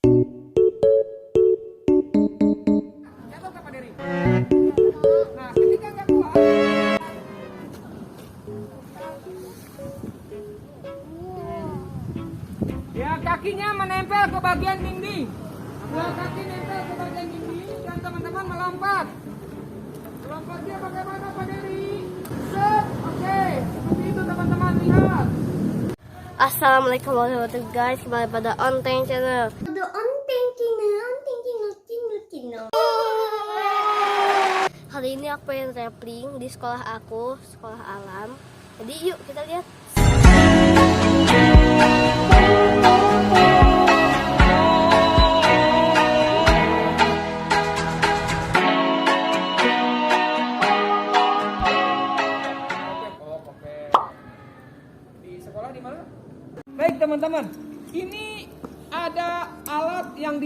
Jatuh ke Pak Dery. Nah, ketika nggak kuat, ya kakinya menempel ke bagian dinding. Dua kaki nempel ke bagian dinding dan teman-teman melompat. Lompatnya bagaimana Pak Dery? Set, oke. Seperti itu teman-teman, lihat. Assalamualaikum warahmatullahi wabarakatuh guys, kembali pada Onteng Channel. Hari ini aku pengen traveling di sekolah aku, sekolah alam. Jadi yuk kita lihat. Di sekolah di mana? Baik teman-teman, ini ada alat yang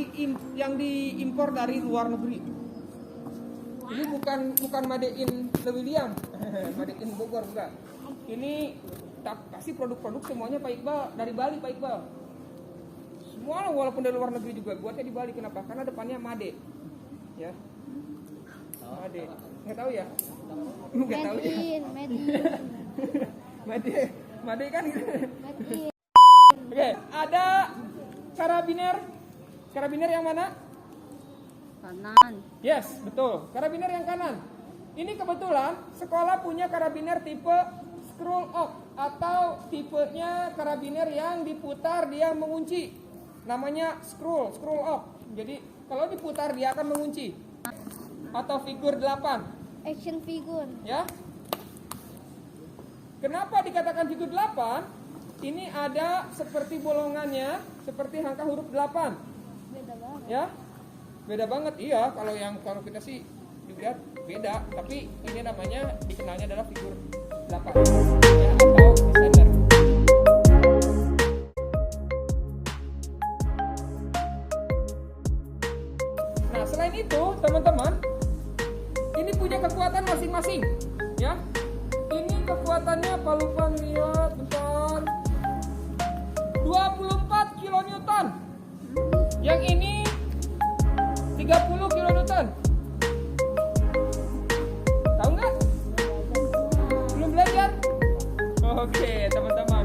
diimpor dari luar negeri. Ini bukan made in Lewiliang, made in Bogor enggak. Ini pasti produk-produk semuanya Pak Iqbal dari Bali Pak Iqbal. Semua walaupun dari luar negeri juga buatnya di Bali. Kenapa? Karena depannya Made. Ya. Made. Nggak tahu ya? Nggak tahu ya. Made kan gitu. Oke, ada karabiner yang mana? Kanan. Yes, betul. Karabiner yang kanan. Ini kebetulan sekolah punya karabiner tipe scroll off atau tipenya karabiner yang diputar dia mengunci. Namanya scroll off. Jadi kalau diputar dia akan mengunci. Atau figur 8. Action figure. Ya. Kenapa dikatakan figur 8? Ini ada seperti bolongannya, seperti angka huruf 8. Beda banget. Ya. Beda banget, iya. Kalau kita sih dilihat beda, tapi ini namanya dikenalnya adalah figur 8 ya, atau descender. Nah, selain itu, teman-teman, ini punya kekuatan masing-masing, ya. Ini kekuatannya Pak Lukman lihat, bentar. 24 kilonewton. Yang ini 30 kilonewton. Tahu nggak? Belum belajar? Oke, teman-teman.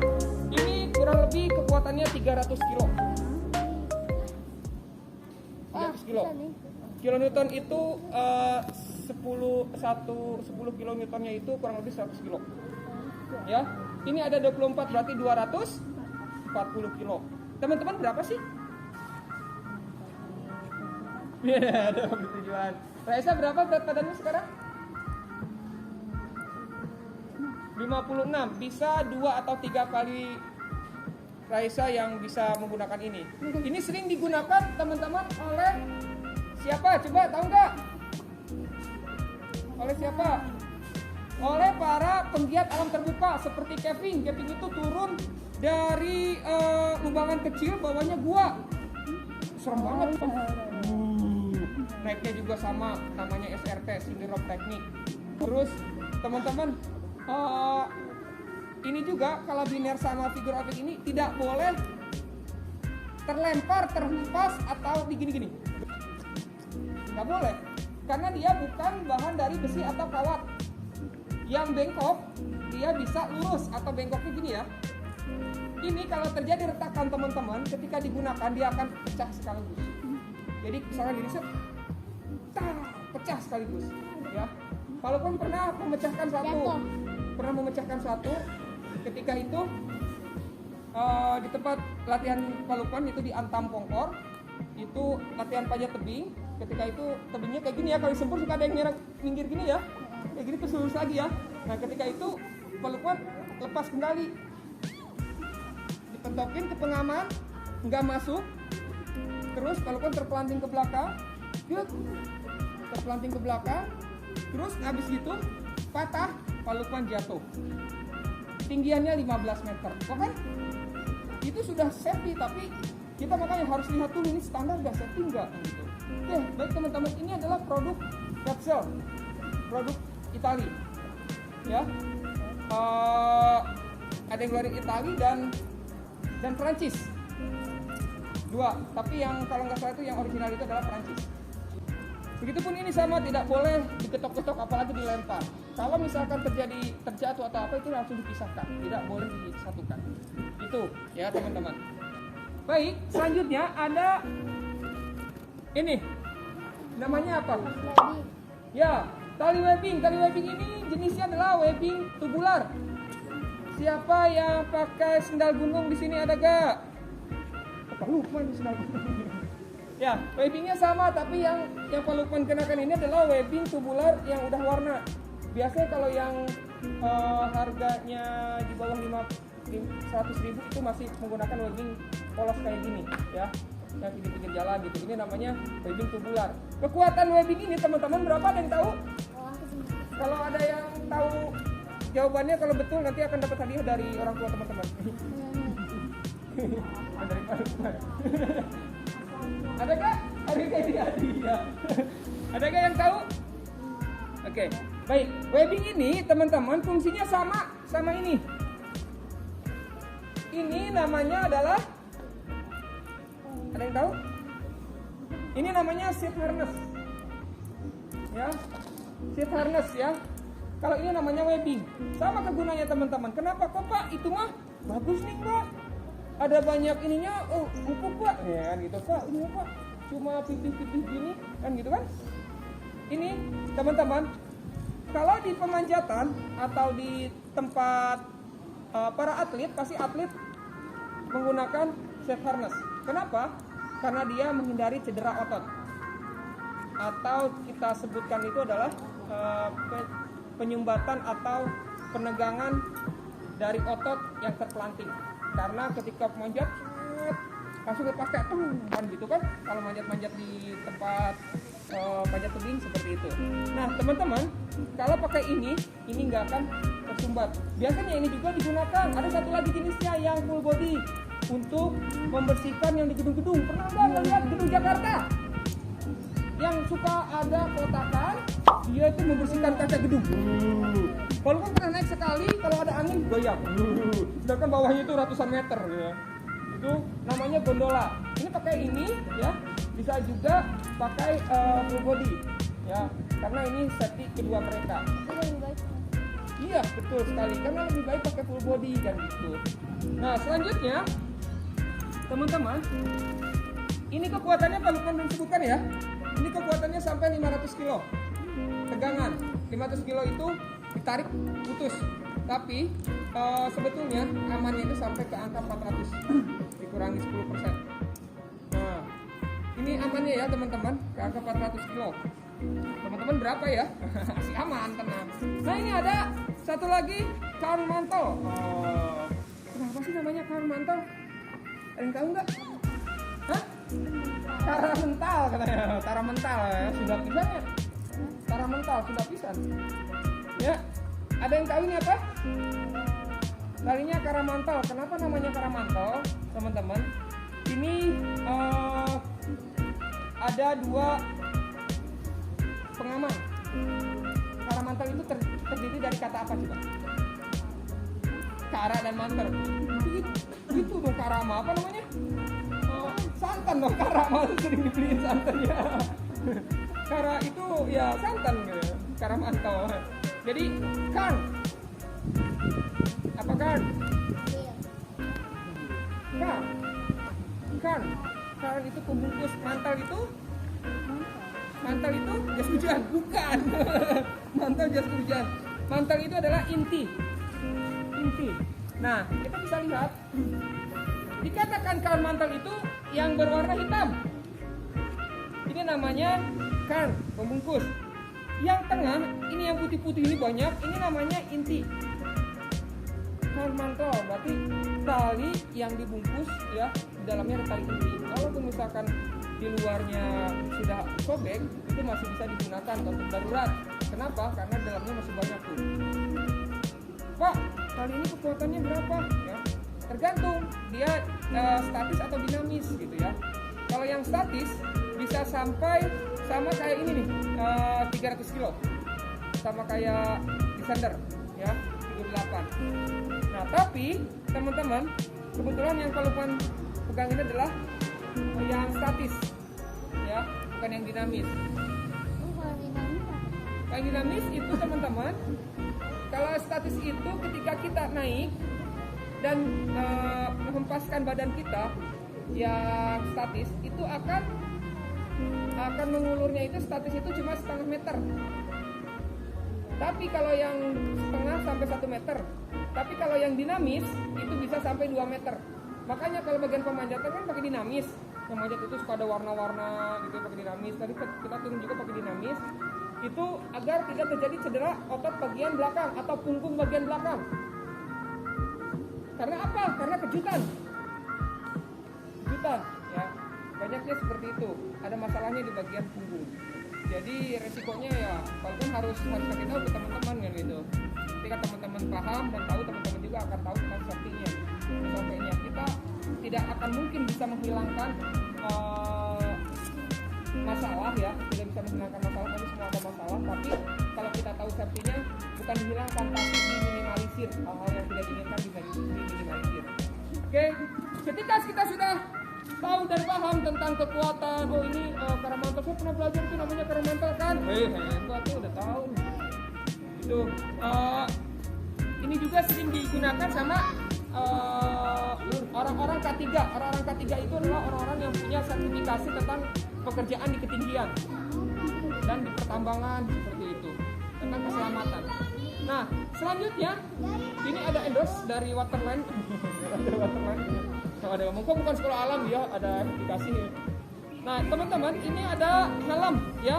Ini kurang lebih kekuatannya 300 kilo. 300 kilo. Kilonewton itu 10 kilonewtonnya itu kurang lebih 100 kilo. Ya. Ini ada 24 berarti 240 kilo. Teman-teman berapa sih? Ya, ada tujuan. Raisa berapa berat badannya sekarang? 56. Bisa 2 atau 3 kali Raisa yang bisa menggunakan ini. Ini sering digunakan teman-teman oleh siapa? Coba tahu nggak? Oleh siapa? Oleh para penggiat alam terbuka seperti Kevin. Kevin itu turun dari lubangan kecil, bawahnya gua. Serem banget. Naiknya juga sama, namanya SRT, Single Rope Technique. Terus teman-teman, ini juga karabiner sama figur optik ini tidak boleh terlempar, terhempas atau digini-gini. Nggak boleh, karena dia bukan bahan dari besi atau kawat. Yang bengkok, dia bisa lurus atau bengkoknya gini ya. Ini kalau terjadi retakan teman-teman, ketika digunakan dia akan pecah sekaligus. Jadi misalnya gini set, pecah sekaligus. Ya, walaupun pernah memecahkan satu, ketika itu di tempat latihan Pak Lukman itu di Antam Pongkor, itu latihan panjat tebing. Ketika itu tebingnya kayak gini ya, kalau disempur suka ada yang nyerang minggir gini ya, kayak gini terus lurus lagi ya. Nah ketika itu Pak Lukman lepas kendali, ditentokin ke pengaman, nggak masuk, terus Pak Lukman terpelanting ke belakang, terus habis gitu patah, Pak Lukman jatuh. Tinggiannya 15 meter, oke? Itu sudah safety, tapi kita makanya harus lihat dulu ini standar udah safety enggak gitu. Oke, baik teman-teman, ini adalah produk Repsol, produk Itali, ya. Ada yang keluarin Itali dan Prancis. 2. Tapi yang kalau nggak salah itu yang original itu adalah Prancis. Begitupun ini sama, tidak boleh diketok-ketok apalagi dilempar. Kalau misalkan terjatuh atau apa itu langsung dipisahkan, tidak boleh disatukan. Itu ya teman-teman. Baik, selanjutnya ada ini. Namanya apa? Ya, tali webbing. Tali webbing ini jenisnya adalah webbing tubular. Siapa yang pakai sendal gunung di sini, ada gak? Pak Lukman sendal gunung. Ya, webbingnya sama, tapi yang Pak Lukman kenakan ini adalah webbing tubular yang udah warna. Biasanya kalau yang harganya di bawah 100.000 itu masih menggunakan webbing polos kayak gini, ya, yang di pinggir jalan gitu. Ini namanya webbing tubular. Kekuatan webbing ini teman-teman berapa? Ada yang tahu? Kalau ada yang tahu jawabannya, kalau betul nanti akan dapat hadiah dari orang tua teman-teman. Dari Pak Lukman. Adakah? Adakah ini hadiah? Adakah yang tahu? Oke, baik. Webbing ini teman-teman fungsinya sama ini. Ini namanya adalah, ada yang tahu? Ini namanya seat harness. Ya, seat harness ya. Kalau ini namanya webbing. Sama kegunaannya teman-teman. Kenapa kok Pak? Itu mah bagus nih Pak. Ada banyak ininya, empuk Pak. Ya kan gitu Pak. Ini Pak cuma pipih-pipih gini kan gitu kan. Ini teman-teman, kalau di pemanjatan atau di tempat para atlet, pasti atlet menggunakan seat harness. Kenapa? Karena dia menghindari cedera otot. Atau kita sebutkan itu adalah penyumbatan atau penegangan dari otot yang terpelanting. Karena ketika manjat langsung lepas kayak kan gitu kan, kalau manjat-manjat di tempat panjat tebing seperti itu. Nah teman-teman, kalau pakai ini nggak akan tersumbat. Biasanya ini juga digunakan, ada satu lagi jenisnya yang full body untuk membersihkan yang di gedung-gedung. Pernah nggak melihat gedung Jakarta yang suka ada kotakan? Dia itu membersihkan kaca gedung. Kalau kan pernah naik sekali, kalau ada angin goyang. Sedangkan bawahnya itu ratusan meter ya. Itu namanya gondola. Ini pakai ini ya, bisa juga pakai full body ya, karena ini safety kedua mereka. Iya betul sekali, karena lebih baik pakai full body kan gitu. Nah selanjutnya teman-teman, ini kekuatannya Pak Lukman belum sebutkan ya. Ini kekuatannya sampai 500 kilo tegangan. 500 kilo itu ditarik putus. Tapi sebetulnya amannya itu sampai ke angka 400, dikurangi 10%. Nah, ini amannya ya teman-teman, ke angka 400 kilo. Teman-teman berapa ya? Masih aman, tenang. Nah ini ada satu lagi, car mantle. Kenapa sih namanya car mantle? Ada yang tahu nggak? Hah? Tara mental katanya. Tara mental ya, sudah pisan ya. Tara mental sudah pisan. Ya, ada yang tahu ini apa? Talinya karamantel. Kenapa namanya karamantel, teman-teman? Ini ada dua pengaman. Karamantel itu terdiri dari kata apa coba? Kara dan mantel. Itu dong karama, apa namanya? Santan dong, karama sering dibeliin santan ya. Kara itu ya santan gitu. Karamantel. Jadi kan apa kan? Kan itu pembungkus. Mantel itu jas hujan, bukan. Mantel jas hujan. Mantel itu adalah inti. Nah, kita bisa lihat dikatakan kain mantel itu yang berwarna hitam. Ini namanya kan pembungkus. Yang tengah ini yang putih-putih ini banyak, ini namanya inti. Kain mantel berarti tali yang dibungkus ya, di dalamnya ada tali inti. Kalau misalkan di luarnya sudah sobek, itu masih bisa digunakan untuk darurat. Kenapa? Karena dalamnya masih banyak tuh. Pak, tali ini kekuatannya berapa? Ya, tergantung dia statis atau dinamis gitu ya. Kalau yang statis bisa sampai sama kayak ini nih, 300 kilo, sama kayak Defender ya, 38. Nah tapi teman-teman, kebetulan yang Pak Lukman pegang ini adalah yang statis, ya, bukan yang dinamis. Yang dinamis itu teman-teman, kalau statis itu ketika kita naik dan menghempaskan badan kita yang statis itu akan mengulurnya itu statis itu cuma setengah meter. Tapi kalau yang setengah sampai 1 meter. Tapi kalau yang dinamis itu bisa sampai 2 meter. Makanya kalau bagian pemanjatan kan pakai dinamis. Yang manjat itu suka ada warna-warna gitu pakai dinamis. Tadi kita turun juga pakai dinamis. Itu agar tidak terjadi cedera otot bagian belakang atau punggung bagian belakang. Karena apa? Karena kejutan. Kejutan, ya. Banyaknya seperti itu. Ada masalahnya di bagian punggung. Jadi resikonya ya, kalian harus kasih tahu ke teman-teman kan gitu. Ketika teman-teman paham dan tahu, teman-teman juga akan tahu tentang safety-nya. SOP-nya kita tidak akan mungkin bisa menghilangkan masalah ya, tidak bisa menghilangkan masalah, tapi semua ada masalah. Tapi kalau kita tahu safety-nya, bukan dihilangkan tapi diminimalisir. Hal-hal yang tidak diinginkan bisa diminimalisir. Oke, ketika kita sudah tahu dan paham tentang kekuatan, oh ini karamantel, saya pernah belajar itu namanya karamantel kan? Hebat tuh udah tahu. Itu ini juga sering digunakan sama orang-orang K3. Orang-orang K3 itu adalah orang-orang yang punya sertifikasi tentang pekerjaan di ketinggian dan di pertambangan seperti itu, tentang keselamatan. Nah, selanjutnya ini ada endorse dari Waterland. Ada ngomong kok bukan sekolah alam ya, ada aplikasi. Nah, teman-teman, ini ada helm ya.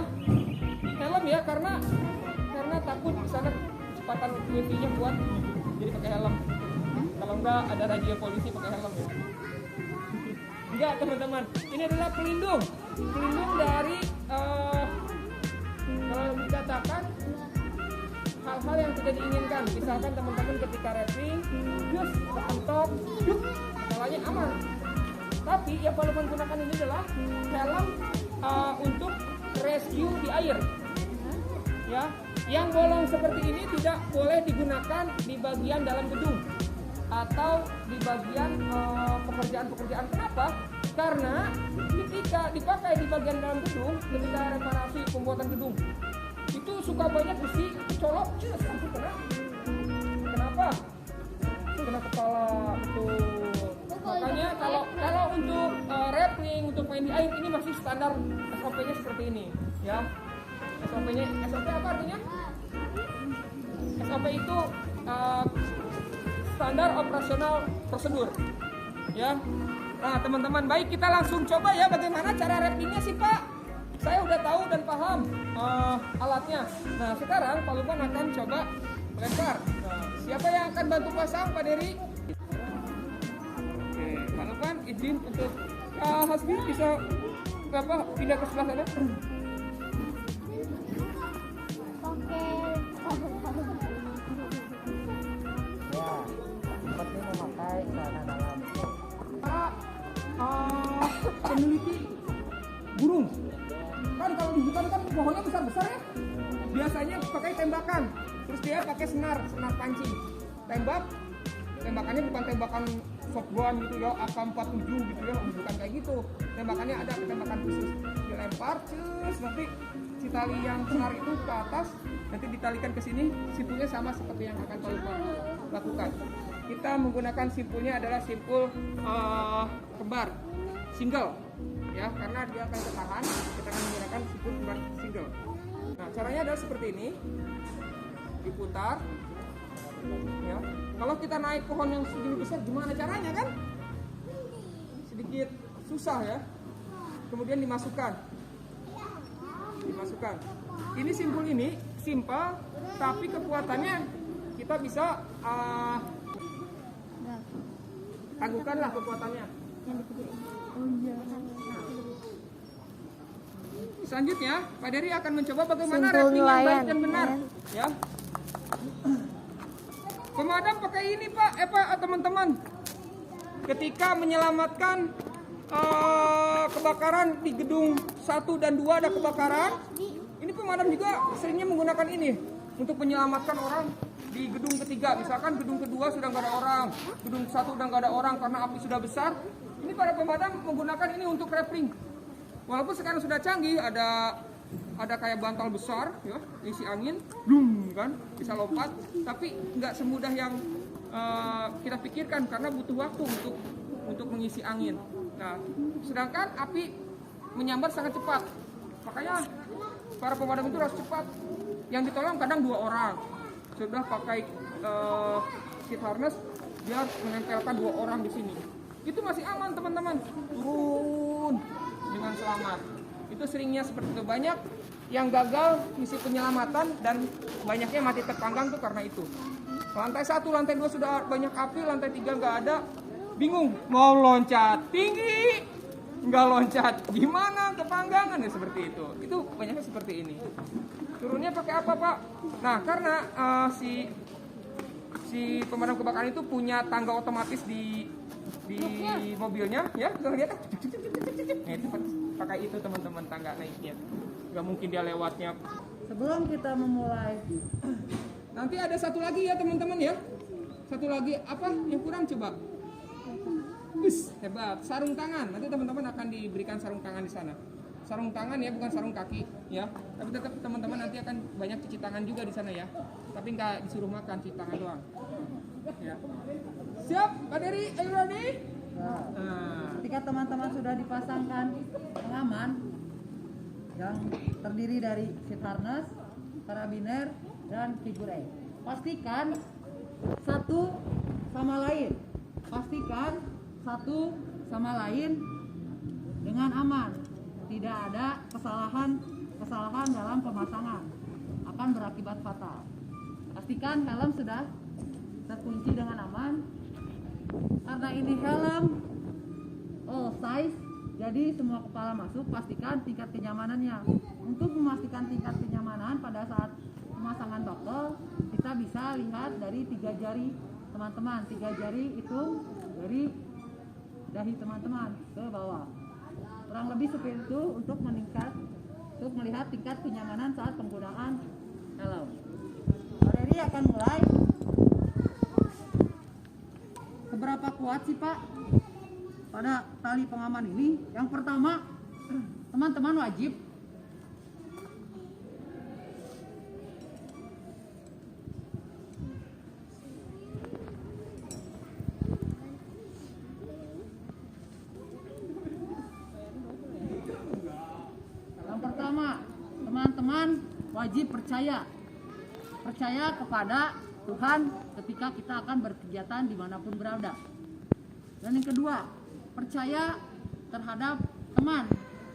Helm ya karena takut di sana kecepatan wifi-nya kuat. Jadi pakai helm. Kalau enggak ada razia polisi pakai helm ya. Enggak, teman-teman. Ini adalah pelindung dari kalau dikatakan hal-hal yang tidak diinginkan. Misalkan teman-teman ketika rapping, terus kepentok, masalahnya aman. Tapi yang paling menggunakan ini adalah helm untuk rescue di air. Ya, yang bolong seperti ini tidak boleh digunakan di bagian dalam gedung atau di bagian pekerjaan-pekerjaan. Kenapa? Karena ketika dipakai di bagian dalam gedung, ketika reparasi pembuatan gedung, itu suka banyak besi colok, sampai kena. Kenapa? Kena kepala betul. Makanya kalau untuk rapping, untuk main di air ini masih standar SOP-nya seperti ini, ya. SOP apa artinya? SOP itu standar operasional prosedur, ya. Nah, teman-teman, baik kita langsung coba ya bagaimana cara rappingnya sih Pak. Saya udah tahu dan paham alatnya. Nah, sekarang Pak Lukman akan coba lempar. Nah, siapa yang akan bantu pasang, Pak Dery? Oke, Pak Lukman izin untuk Hasbi bisa pindah ke sebelah sana. Peneliti burung kan kalau di hutan kan pohonnya besar-besar ya, biasanya pakai tembakan, terus dia pakai senar pancing, tembakannya bukan tembakan shotgun gitu ya, AK-47 gitu ya, bukan kayak gitu. Tembakannya ada tembakan khusus, dilempar cus, nanti si tali yang senar itu ke atas, nanti ditalikan ke sini, simpulnya sama seperti yang akan Pak lakukan. Kita menggunakan simpulnya adalah simpul kembar single ya, karena dia akan ketahan. Kita akan menggunakan simpul kembar single. Nah, caranya adalah seperti ini, diputar ya. Kalau kita naik pohon yang segini besar gimana caranya kan? Sedikit susah ya. Kemudian dimasukkan. Ini simpul ini simpel, tapi kekuatannya kita bisa tangguhkanlah kekuatannya. Selanjutnya, Pak Dery akan mencoba bagaimana rapping yang baik dan benar. Ya. Pemadam pakai ini Pak, teman-teman. Ketika menyelamatkan kebakaran di gedung 1 dan 2 ada kebakaran, ini pemadam juga seringnya menggunakan ini untuk menyelamatkan orang di gedung ketiga. Misalkan gedung kedua sudah nggak ada orang, gedung 1 udah nggak ada orang karena api sudah besar, Ini para pemadam menggunakan ini untuk rappling. Walaupun sekarang sudah canggih, ada kayak bantal besar, ya, isi angin, blum kan, bisa lompat. Tapi nggak semudah yang kita pikirkan karena butuh waktu untuk mengisi angin. Nah, sedangkan api menyambar sangat cepat. Makanya para pemadam itu harus cepat. Yang ditolong kadang 2 orang. Sudah pakai seat harness, dia menempelkan 2 orang di sini. Itu masih aman teman-teman. Turun dengan selamat. Itu seringnya seperti itu. Banyak yang gagal misi penyelamatan dan banyaknya mati terpanggang tuh karena itu. Lantai 1, lantai 2 sudah banyak api, lantai 3 nggak ada. Bingung, mau loncat tinggi, nggak loncat, gimana kepanggangan ya seperti itu. Itu banyaknya seperti ini. Turunnya pakai apa Pak? Nah karena si pemadam kebakaran itu punya tangga otomatis di mobilnya, ya bisa lihat. Nah itu pakai itu teman-teman tangga naiknya. Nggak mungkin dia lewatnya. Sebelum kita memulai, Nanti ada satu lagi ya teman-teman ya. Satu lagi apa yang kurang coba? Hebat, sarung tangan. Nanti teman-teman akan diberikan sarung tangan di sana. Sarung tangan ya, bukan sarung kaki ya. Tapi tetap teman-teman nanti akan banyak cuci tangan juga di sana ya. Tapi nggak disuruh makan, cuci tangan doang. Ya. Siap, Pak Dery, are you ready? ketika teman-teman sudah dipasangkan pengaman yang terdiri dari seat harness, karabiner, dan figure A, pastikan satu sama lain. Pastikan satu sama lain dengan aman. Tidak ada kesalahan dalam pemasangan, akan berakibat fatal. Pastikan helm sudah terkunci dengan aman. Karena ini helm all size, jadi semua kepala masuk. Pastikan tingkat kenyamanannya. Untuk memastikan tingkat kenyamanan pada saat pemasangan buckle, kita bisa lihat dari 3 jari teman-teman. 3 jari itu dari dahi teman-teman ke bawah. Kurang lebih seperti itu untuk melihat tingkat kenyamanan saat penggunaan helm. Pak Dery akan mulai. Seberapa kuat sih Pak pada tali pengaman ini? Yang pertama, teman-teman wajib percaya kepada Tuhan ketika kita akan berkegiatan dimanapun berada. Dan yang kedua, percaya terhadap teman.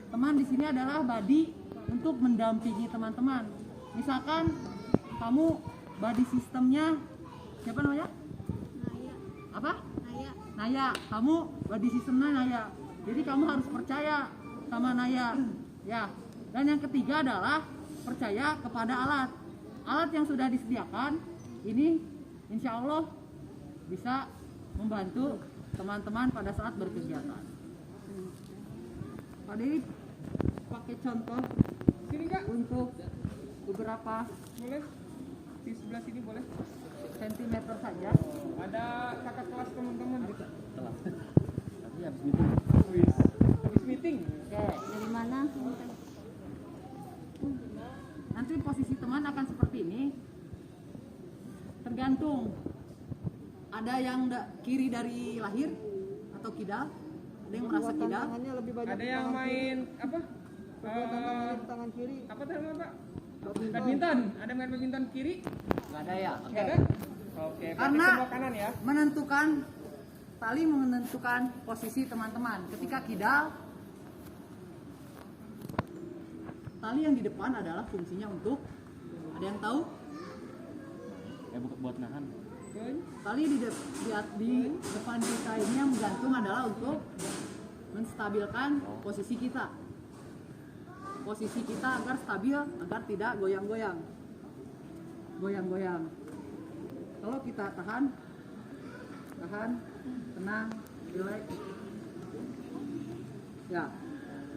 Teman di sini adalah buddy untuk mendampingi teman-teman. Misalkan kamu buddy sistemnya siapa namanya? Naya. Apa? Naya. Naya. Kamu buddy sistemnya Naya. Jadi kamu harus percaya sama Naya. Ya. Dan yang ketiga adalah percaya kepada alat. Alat yang sudah disediakan ini insya Allah bisa membantu teman-teman pada saat berkegiatan. Pak Dery pakai contoh Sini Kak, untuk beberapa boleh? Di sebelah sini boleh? sentimeter saja. Ada kakak kelas teman-teman. Tapi habis itu. Habis meeting. Oke, dari mana? Nanti posisi teman akan seperti ini. Tergantung. Ada yang kiri dari lahir atau kidal. Ada yang merasa kidal. Ada yang main apa? Tangan kiri. Apa namanya Pak? Badminton. Ada main badminton kiri? Nggak ada ya. Nggak ada? Oke. Berarti Karena semua kanan ya. tali menentukan posisi teman-teman. Ketika kidal, tali yang di depan adalah fungsinya untuk, ada yang tahu? Ya buat nahan. Tali di depan kita ini yang menggantung adalah untuk menstabilkan posisi kita. Posisi kita agar stabil, agar tidak goyang-goyang. Goyang-goyang. Kalau kita tahan, tenang, relax. Ya.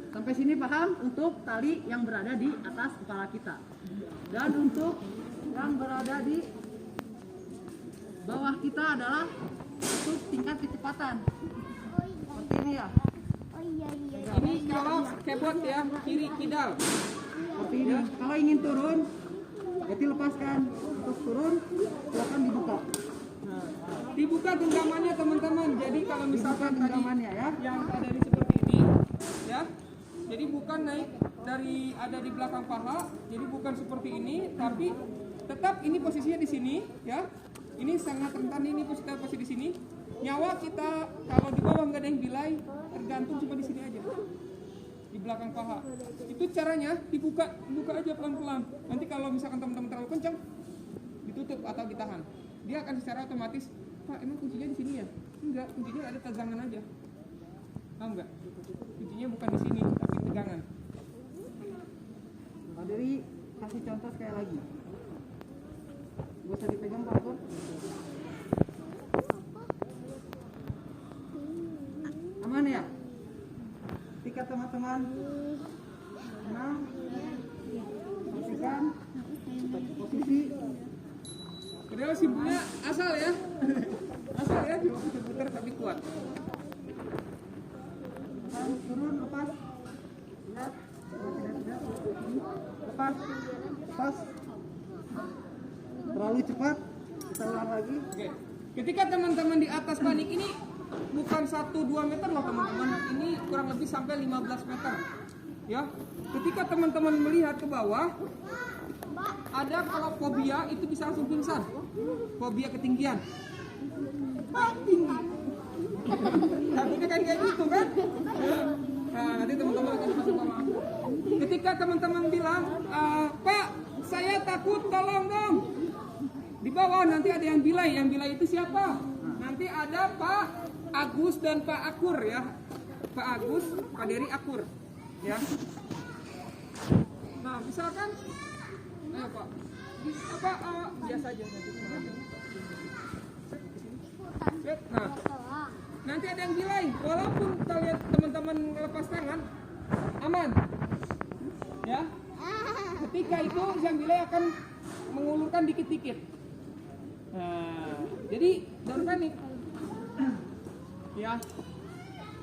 Sampai sini paham untuk tali yang berada di atas kepala kita. Dan untuk yang berada di bawah kita adalah untuk tingkat kecepatan. Seperti ini. ya. Ini kalau kebot ya, kiri kidal. Seperti ini. Kalau ingin turun, berarti lepaskan. Untuk turun, silakan dibuka. Nah, dibuka genggamannya teman-teman. Jadi kalau misalkan Dibuka genggamannya ya. yang ada di seperti ini, ya. Jadi bukan naik dari ada di belakang paha, jadi bukan seperti ini, tapi tetap ini posisinya di sini, ya. Ini sangat rentan ini posisi di sini. Nyawa kita kalau di bawah nggak ada yang bilai, tergantung cuma di sini aja, di belakang paha. Itu caranya buka aja pelan-pelan. Nanti kalau misalkan teman-teman terlalu kencang, ditutup atau ditahan. Dia akan secara otomatis, Pak emang kuncinya di sini ya? Enggak, kuncinya ada tegangan aja. Paham nggak? Kuncinya bukan di sini, tapi tegangan. Pak Diri kasih contoh sekali lagi. Gak usah dipegang Pak Pur. Aman ya? Ketika teman-teman tenang, pastikan posisi. Padahal simpulnya asal ya. Asal ya, cuma putar-putar tapi kuat. Turun, lepas. Lihat. Tidak. Lepas. Terlalu cepat. Kita ulang lagi. Oke. Ketika teman-teman di atas panik ini bukan 1-2 meter loh teman-teman. Ini kurang lebih sampai 15 meter. Ya. Ketika teman-teman melihat ke bawah, ada kalau fobia itu bisa langsung pingsan. Fobia ketinggian. Tinggi. Takutnya kan kayak gitu kan? Nah, nanti teman-teman akan dipasang sama aku. Ketika teman-teman bilang, Pak, saya takut, tolong dong. Di bawah nanti ada yang bilai. Yang bilai itu siapa? Nanti ada Pak Agus dan Pak Akur ya. Pak Agus, Pak Dery Akur. Ya. Nah, misalkan, ayo Pak, biasa aja. Nah, nanti ada yang bilai. Walaupun kalian teman-teman melepas tangan, aman. Ya. Ketika itu yang bilai akan mengulurkan dikit-dikit. Nah, jadi jangan panik. Ya.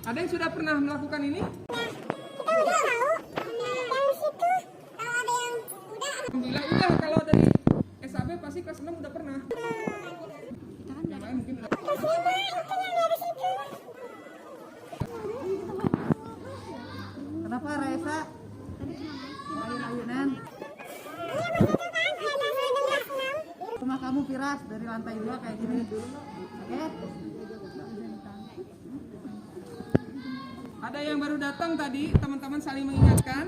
Ada yang sudah pernah melakukan ini? Kita udah tahu. Yang situ kalau ada yang udah. Alhamdulillah udah, kalau dari SAB pasti kelas 6 udah pernah. Yang lain mungkin udah. Siapa itu yang dari situ? Kenapa Raisa? Ayun-ayunan. Rumah kamu Firas dari lantai 2 kayak gini. Oke? Ada yang baru datang tadi, teman-teman saling mengingatkan.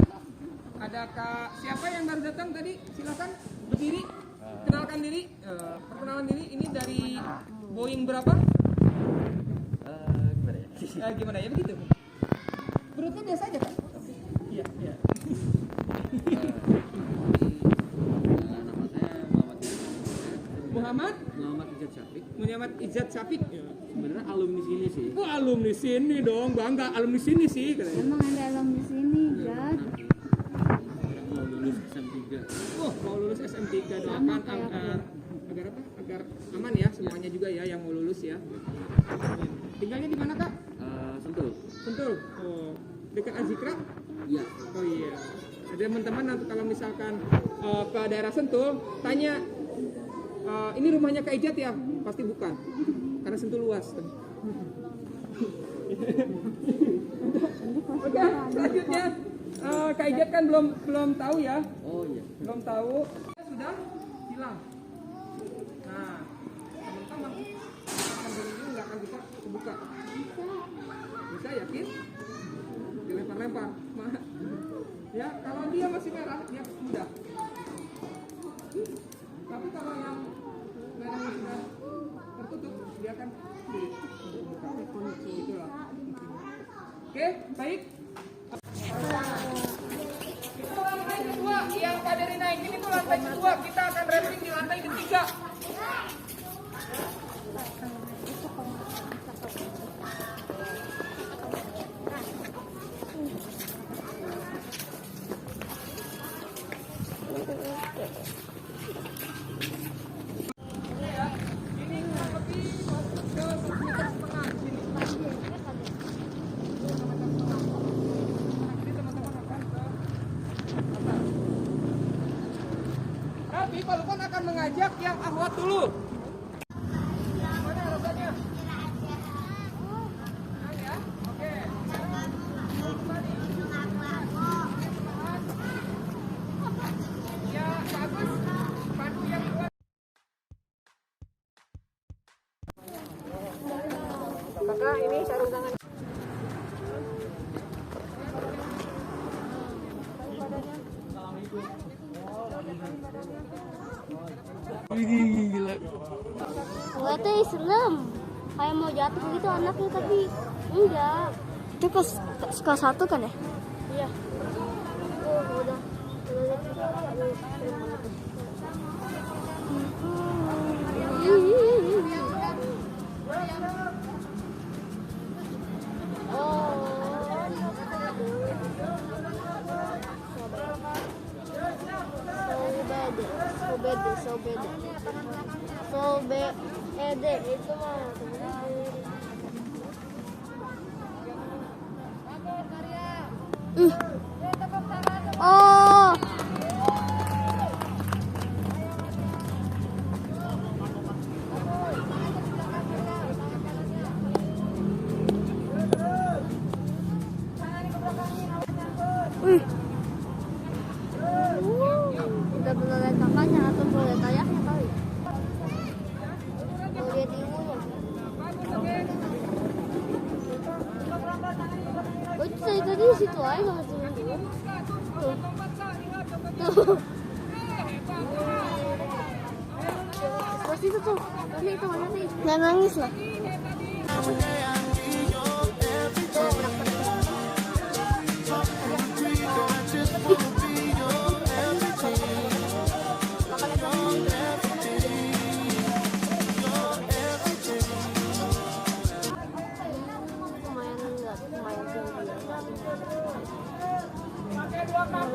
Ada Kak, siapa yang baru datang tadi? Silakan berdiri, kenalkan diri. Perkenalan diri, ini dari Boeing berapa? Gimana ya begitu? Perutnya biasa aja Kak? Iya. Nama saya Muhammad Muhammad Izzat Syafiq. sebenarnya alumni sini sih. Oh, alumni sini dong, bangga alumni sini sih katanya. Emang ada alam di sini, Jad. Mau lulus SM3. Oh, mau lulus SM3 doakan agar apa? Agar aman ya semuanya juga ya yang mau lulus ya. Tinggalnya di mana Kak? Sentul. Sentul. Oh, dekat Azikra? Iya. Oh iya. Ada teman-teman nanti kalau misalkan ke daerah Sentul, tanya ini rumahnya Kak Ijat ya? Pasti bukan. Karena Sentul luas. Oke, selanjutnya Kak Ijat kan belum tahu ya? Oh iya. Belum tahu. Sudah hilang. Nah, teman-teman akan dulu nggak akan bisa kebuka. Bisa yakin? Dilempar-lempar. Ya, kalau dia masih merah, dia mudah. Tapi kalau yang merahnya sudah tertutup, dia akan dibuka. Itulah. Oke, baik. Itu lantai kedua, yang Pak Dery naikin itu lantai kedua. Kita akan racing di lantai ketiga. Ini kurang lebih ke 1,5 meter sini. Tapi Pak Lukman akan mengajak yang ahwat dulu. Mana rasanya? Ya, oke. Ya, bagus. Padu yang kuat. Kakak, ini sarung tangan. Enggak teh serem. Kayak mau jatuh gitu anaknya tapi enggak. Itu kelas 1 kan ya? Iya. Oh, udah. Sobede itu mah. Oh. Udah pernah lihat kakaknya atau pernah lihat ayahnya kali? Mau lihat ibunya? Oh itu tadi di situ aja nggak sih? Tuh. Tuh. Pasti itu tuh. Tadi itu mana sih? Nggak nangis lah.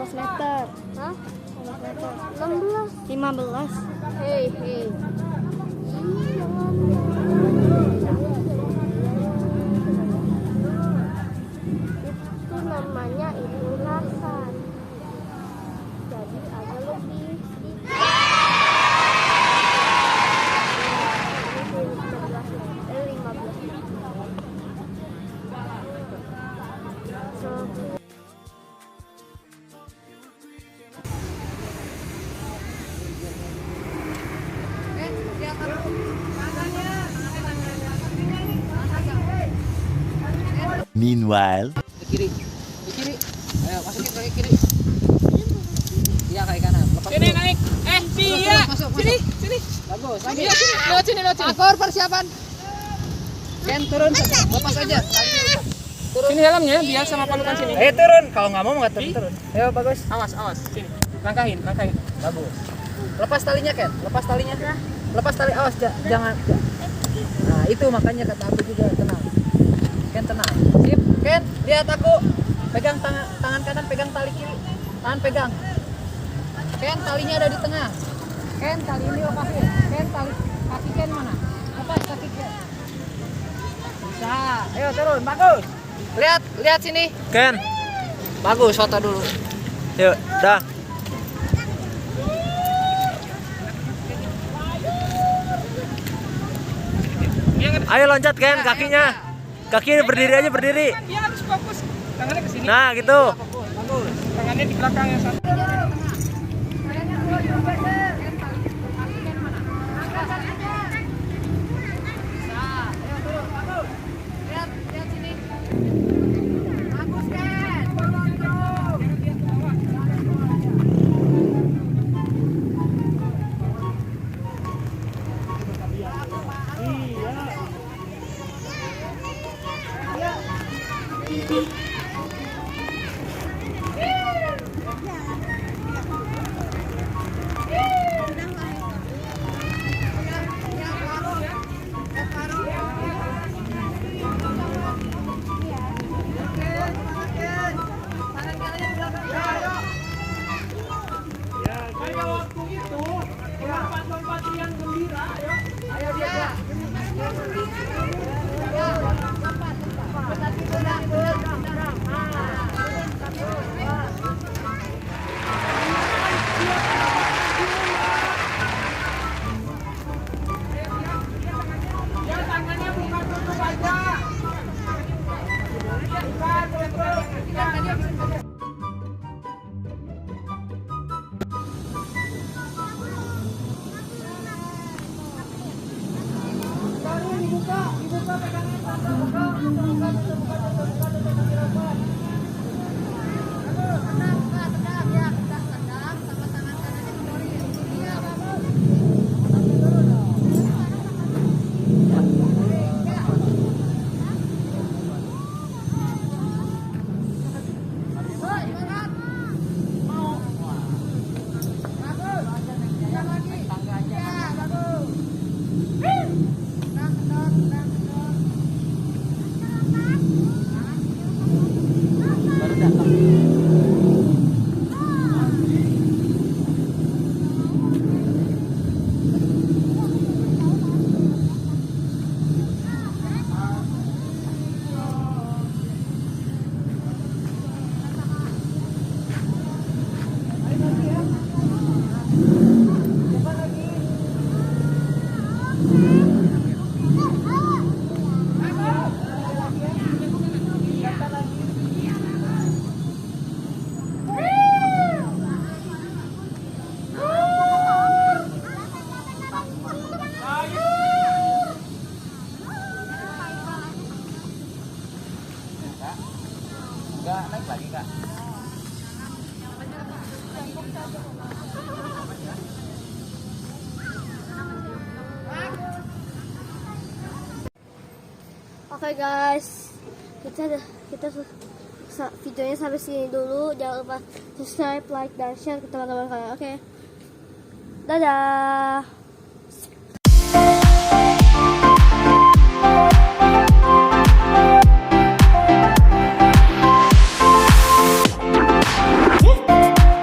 Meter. Hah? 16. 15. Hei. Jangan. Itu namanya ilunasan. Jadi agak lebih sedikit. 15. Meanwhile, Ke kiri. Ayo masukin kaki kiri. Iya kaki kanan. Lepas Sini dulu. naik. Dia. Masuk. Sini. Bagus. Lagi. Iya, sini. Lewat sini. Akor persiapan. Ken turun. Lepas aja. Sini helmnya, biar sama Pak Lukman sini. Ayo turun. Kalau nggak mau nggak turun. Ayo bagus. Awas. Sini. Langkahin. Bagus. Lepas talinya Ken. Lepas tali. Awas jangan. Nah itu makanya kata aku juga tenang. Ken tenang. Sip. Ken lihat aku. Pegang tangan kanan, pegang tali kiri. Tangan pegang. Ken talinya ada di tengah. Ken tali ini lepasin. Ken tali kaki Ken mana? Lepas kaki Ken. Bisa. Ayo turun. Bagus. Lihat sini. Ken, Bagus. Foto dulu. yuk, dah. Ayo loncat Ken, kakinya. Kaki berdiri aja berdiri. Dia harus fokus. Tangannya ke sini. Nah, gitu. Bagus. Tangannya di belakang yang satu. Enggak, naik lagi Kak. Oke guys, videonya sampai sini dulu. Jangan lupa subscribe, like, dan share ke teman-teman kalian. Oke, dadah.